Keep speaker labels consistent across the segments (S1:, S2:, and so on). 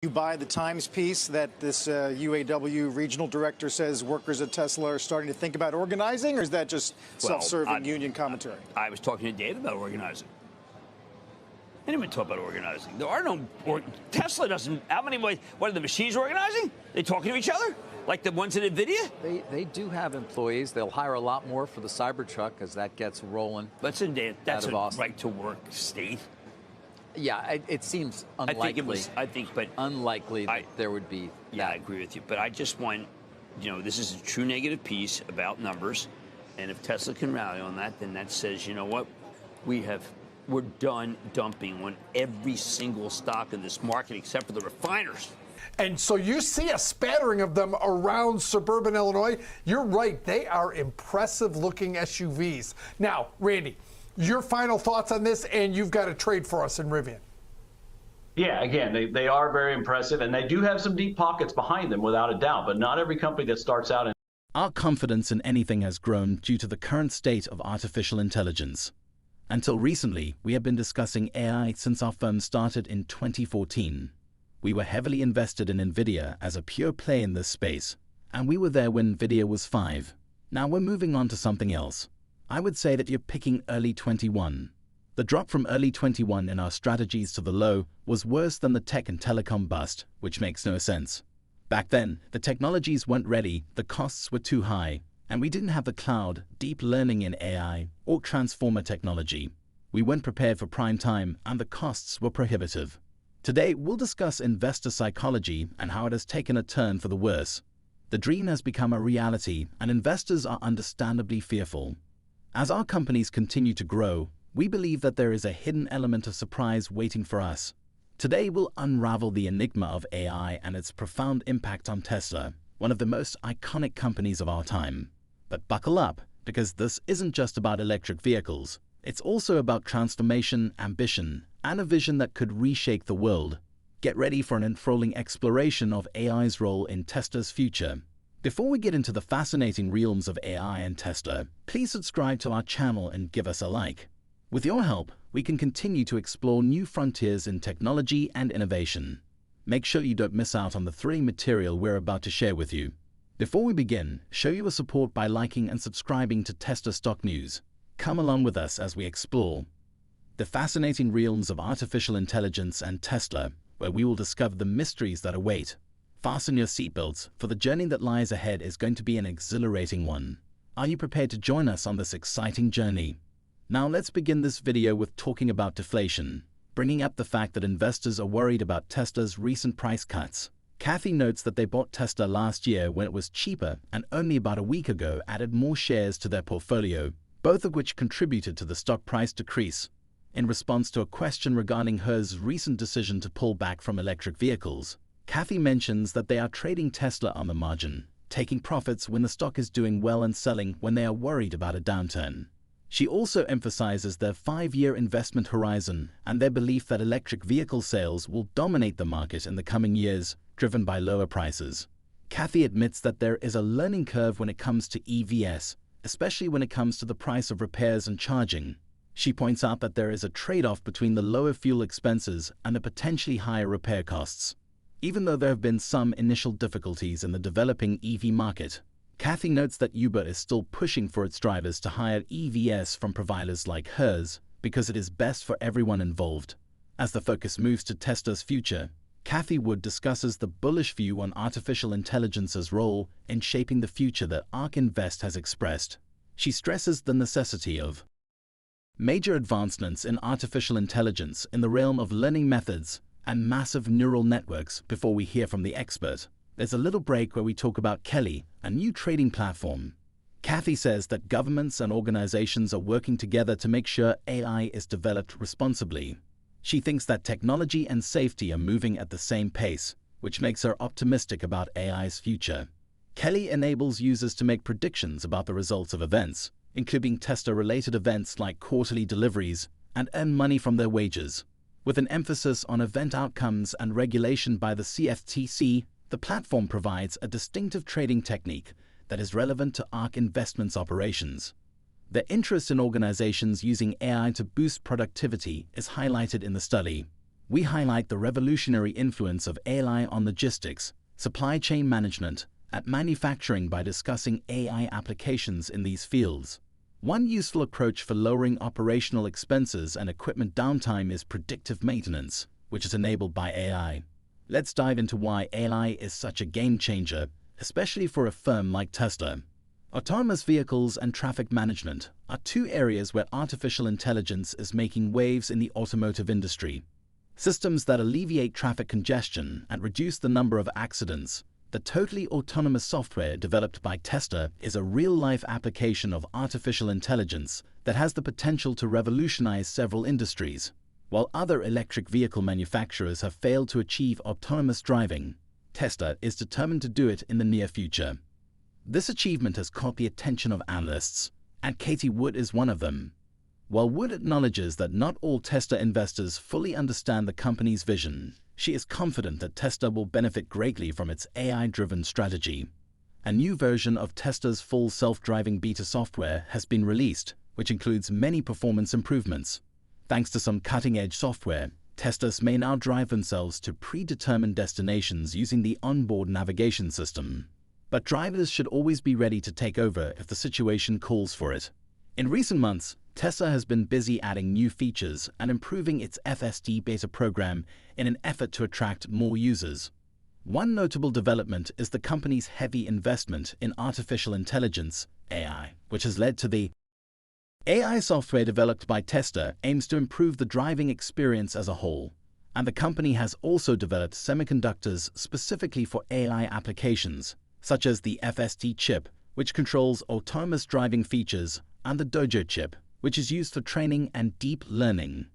S1: You buy the Times piece that this UAW regional director says workers at Tesla are starting to think about organizing, or is that just self-serving union commentary?
S2: I was talking to Dave about organizing. Anyone talk about organizing? There are no. Tesla doesn't. How many? What are the machines organizing? They talking to each other? Like the ones at NVIDIA?
S3: They do have employees. They'll hire a lot more for the Cybertruck as that gets rolling.
S2: Listen, Dave, that's a right-to-work state.
S3: Yeah, it seems unlikely.
S2: But
S3: unlikely that there would be.
S2: Yeah, I agree with you. But I just want, this is a true negative piece about numbers, and if Tesla can rally on that, then that says, you know what, we're done dumping on every single stock in this market except for the refiners.
S4: And so you see a spattering of them around suburban Illinois. You're right. They are impressive-looking SUVs. Now, Randy, your final thoughts on this, and you've got a trade for us in Rivian.
S5: Yeah, again, they are very impressive, and they do have some deep pockets behind them, without a doubt. But not every company that starts out in.
S6: Our confidence in anything has grown due to the current state of artificial intelligence. Until recently, we have been discussing AI since our firm started in 2014. We were heavily invested in NVIDIA as a pure play in this space, and we were there when NVIDIA was 5. Now we're moving on to something else. I would say that you're picking early 21. The drop from early 21 in our strategies to the low was worse than the tech and telecom bust, which makes no sense. Back then, the technologies weren't ready, the costs were too high, and we didn't have the cloud, deep learning in AI, or transformer technology. We weren't prepared for prime time, and the costs were prohibitive. Today, we'll discuss investor psychology and how it has taken a turn for the worse. The dream has become a reality, and investors are understandably fearful. As our companies continue to grow, we believe that there is a hidden element of surprise waiting for us. Today, we'll unravel the enigma of AI and its profound impact on Tesla, one of the most iconic companies of our time. But buckle up, because this isn't just about electric vehicles. It's also about transformation, ambition, and a vision that could reshape the world. Get ready for an enthralling exploration of AI's role in Tesla's future. Before we get into the fascinating realms of AI and Tesla, please subscribe to our channel and give us a like. With your help, we can continue to explore new frontiers in technology and innovation. Make sure you don't miss out on the thrilling material we're about to share with you. Before we begin, show your support by liking and subscribing to Tesla Stock News. Come along with us as we explore the fascinating realms of artificial intelligence and Tesla, where we will discover the mysteries that await. Fasten your seatbelts, for the journey that lies ahead is going to be an exhilarating one. Are you prepared to join us on this exciting journey? Now let's begin this video with talking about deflation, bringing up the fact that investors are worried about Tesla's recent price cuts. Kathy notes that they bought Tesla last year when it was cheaper and only about a week ago added more shares to their portfolio, both of which contributed to the stock price decrease. In response to a question regarding HER's recent decision to pull back from electric vehicles, Kathy mentions that they are trading Tesla on the margin, taking profits when the stock is doing well and selling when they are worried about a downturn. She also emphasizes their 5-year investment horizon and their belief that electric vehicle sales will dominate the market in the coming years, driven by lower prices. Kathy admits that there is a learning curve when it comes to EVs, especially when it comes to the price of repairs and charging. She points out that there is a trade-off between the lower fuel expenses and the potentially higher repair costs. Even though there have been some initial difficulties in the developing EV market, Kathy notes that Uber is still pushing for its drivers to hire EVs from providers like hers because it is best for everyone involved. As the focus moves to Tesla's future, Kathy Wood discusses the bullish view on artificial intelligence's role in shaping the future that ARK Invest has expressed. She stresses the necessity of major advancements in artificial intelligence in the realm of learning methods and massive neural networks before we hear from the expert. There's a little break where we talk about Kelly, a new trading platform. Kathy says that governments and organizations are working together to make sure AI is developed responsibly. She thinks that technology and safety are moving at the same pace, which makes her optimistic about AI's future. Kelly enables users to make predictions about the results of events, including Tesla-related events like quarterly deliveries, and earn money from their wages. With an emphasis on event outcomes and regulation by the CFTC, the platform provides a distinctive trading technique that is relevant to ARK Investments operations. The interest in organizations using AI to boost productivity is highlighted in the study. we highlight the revolutionary influence of AI on logistics, supply chain management, and manufacturing by discussing AI applications in these fields. One useful approach for lowering operational expenses and equipment downtime is predictive maintenance, which is enabled by AI. Let's dive into why AI is such a game changer, especially for a firm like Tesla. Autonomous vehicles and traffic management are two areas where artificial intelligence is making waves in the automotive industry. Systems that alleviate traffic congestion and reduce the number of accidents. The totally autonomous software developed by Tesla is a real-life application of artificial intelligence that has the potential to revolutionize several industries. While other electric vehicle manufacturers have failed to achieve autonomous driving, Tesla is determined to do it in the near future. This achievement has caught the attention of analysts, and Katie Wood is one of them. While Wood acknowledges that not all Tesla investors fully understand the company's vision, she is confident that Tesla will benefit greatly from its AI-driven strategy. A new version of Tesla's full self-driving beta software has been released, which includes many performance improvements. Thanks to some cutting-edge software, Teslas may now drive themselves to predetermined destinations using the onboard navigation system. But drivers should always be ready to take over if the situation calls for it. In recent months, Tesla has been busy adding new features and improving its FSD beta program in an effort to attract more users. One notable development is the company's heavy investment in artificial intelligence, AI, which has led to the AI software developed by Tesla aims to improve the driving experience as a whole, and the company has also developed semiconductors specifically for AI applications, such as the FSD chip, which controls autonomous driving features, and the Dojo chip, which is used for training and deep learning.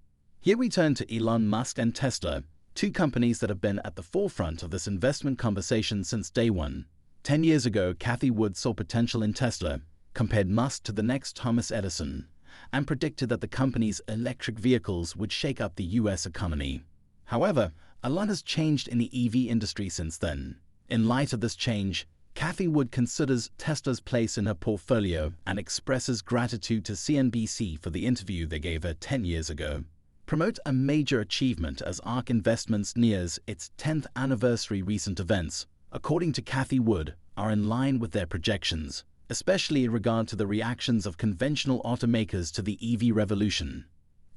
S6: Here we turn to Elon Musk and Tesla, two companies that have been at the forefront of this investment conversation since day one. 10 years ago, Cathie Wood saw potential in Tesla, compared Musk to the next Thomas Edison, and predicted that the company's electric vehicles would shake up the US economy. However, a lot has changed in the EV industry since then. In light of this change, Cathie Wood considers Tesla's place in her portfolio and expresses gratitude to CNBC for the interview they gave her 10 years ago. Promote a major achievement as ARK Investments nears its 10th anniversary. Recent events, according to Cathie Wood, are in line with their projections, especially in regard to the reactions of conventional automakers to the EV revolution.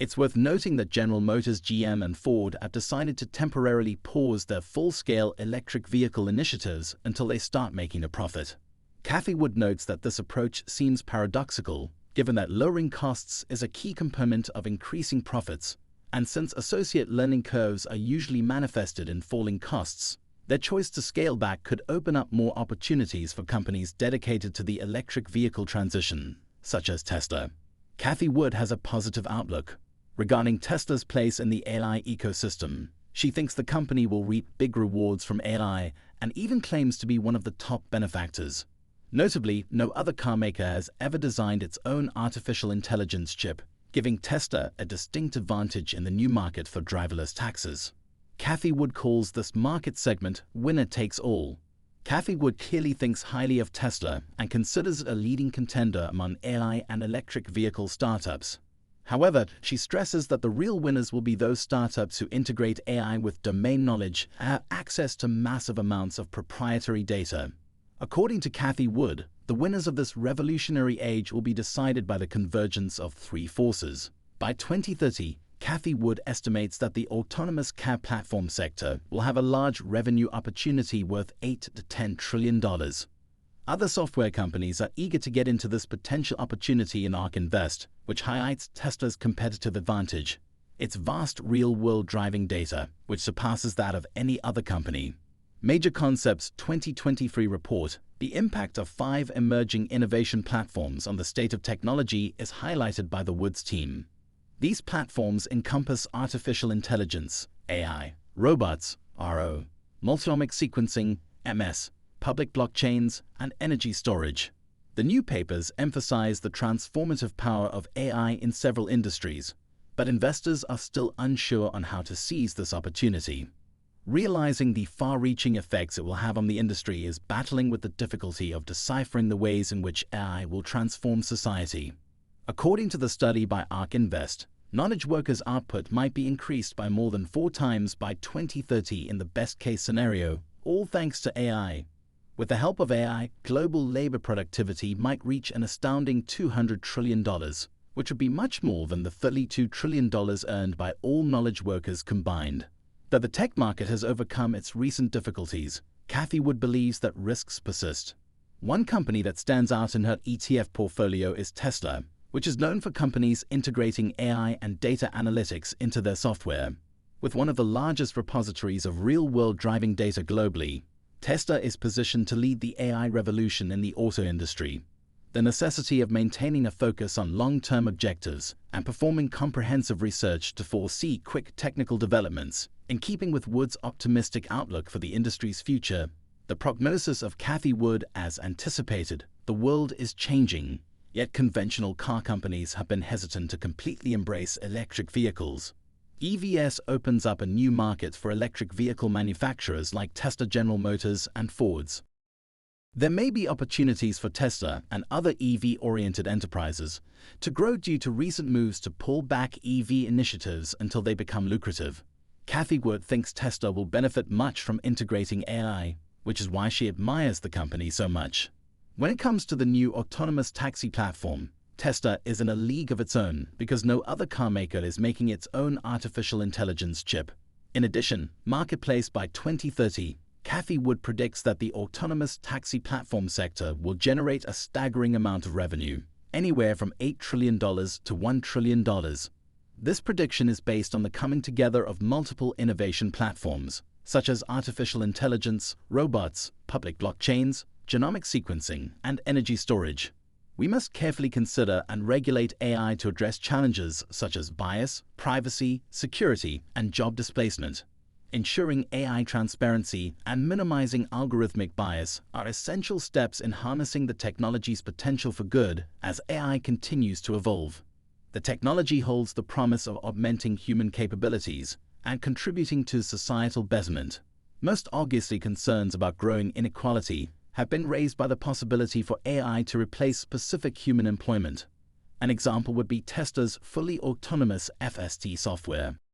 S6: It's worth noting that General Motors, GM, and Ford have decided to temporarily pause their full-scale electric vehicle initiatives until they start making a profit. Cathie Wood notes that this approach seems paradoxical, given that lowering costs is a key component of increasing profits, and since associate learning curves are usually manifested in falling costs, their choice to scale back could open up more opportunities for companies dedicated to the electric vehicle transition, such as Tesla. Cathie Wood has a positive outlook regarding Tesla's place in the AI ecosystem. She thinks the company will reap big rewards from AI and even claims to be one of the top benefactors. Notably, no other car maker has ever designed its own artificial intelligence chip, giving Tesla a distinct advantage in the new market for driverless taxis. Cathie Wood calls this market segment winner takes all. Cathie Wood clearly thinks highly of Tesla and considers it a leading contender among AI and electric vehicle startups. However, she stresses that the real winners will be those startups who integrate AI with domain knowledge and have access to massive amounts of proprietary data. According to Cathie Wood, the winners of this revolutionary age will be decided by the convergence of three forces. By 2030, Cathie Wood estimates that the autonomous cab platform sector will have a large revenue opportunity worth $8 to $10 trillion. Other software companies are eager to get into this potential opportunity in ARK Invest, which highlights Tesla's competitive advantage, its vast real-world driving data, which surpasses that of any other company. Major Concepts 2023 report, the impact of 5 emerging innovation platforms on the state of technology is highlighted by the Woods team. These platforms encompass artificial intelligence, AI, robots, RO, multiomic sequencing, MS, public blockchains, and energy storage. The new papers emphasize the transformative power of AI in several industries, but investors are still unsure on how to seize this opportunity. Realizing the far-reaching effects it will have on the industry is battling with the difficulty of deciphering the ways in which AI will transform society. According to the study by ARK Invest, knowledge workers' output might be increased by more than 4 times by 2030 in the best-case scenario, all thanks to AI. With the help of AI, global labor productivity might reach an astounding $200 trillion, which would be much more than the $32 trillion earned by all knowledge workers combined. Though the tech market has overcome its recent difficulties, Cathie Wood believes that risks persist. One company that stands out in her ETF portfolio is Tesla, which is known for companies integrating AI and data analytics into their software. With one of the largest repositories of real-world driving data globally, Tesla is positioned to lead the AI revolution in the auto industry. The necessity of maintaining a focus on long-term objectives and performing comprehensive research to foresee quick technical developments, in keeping with Wood's optimistic outlook for the industry's future. The prognosis of Cathie Wood as anticipated, the world is changing, yet conventional car companies have been hesitant to completely embrace electric vehicles. EVS opens up a new market for electric vehicle manufacturers like Tesla, General Motors, and Ford's. There may be opportunities for Tesla and other EV-oriented enterprises to grow due to recent moves to pull back EV initiatives until they become lucrative. Cathie Wood thinks Tesla will benefit much from integrating AI, which is why she admires the company so much. When it comes to the new autonomous taxi platform, Tesla is in a league of its own because no other car maker is making its own artificial intelligence chip. In addition, marketplace by 2030, Cathie Wood predicts that the autonomous taxi platform sector will generate a staggering amount of revenue, anywhere from $8 trillion to $1 trillion. This prediction is based on the coming together of multiple innovation platforms, such as artificial intelligence, robots, public blockchains, genomic sequencing, and energy storage. We must carefully consider and regulate AI to address challenges such as bias, privacy, security, and job displacement. Ensuring AI transparency and minimizing algorithmic bias are essential steps in harnessing the technology's potential for good as AI continues to evolve. The technology holds the promise of augmenting human capabilities and contributing to societal betterment. Most obviously, concerns about growing inequality have been raised by the possibility for AI to replace specific human employment. An example would be Tesla's fully autonomous FSD software.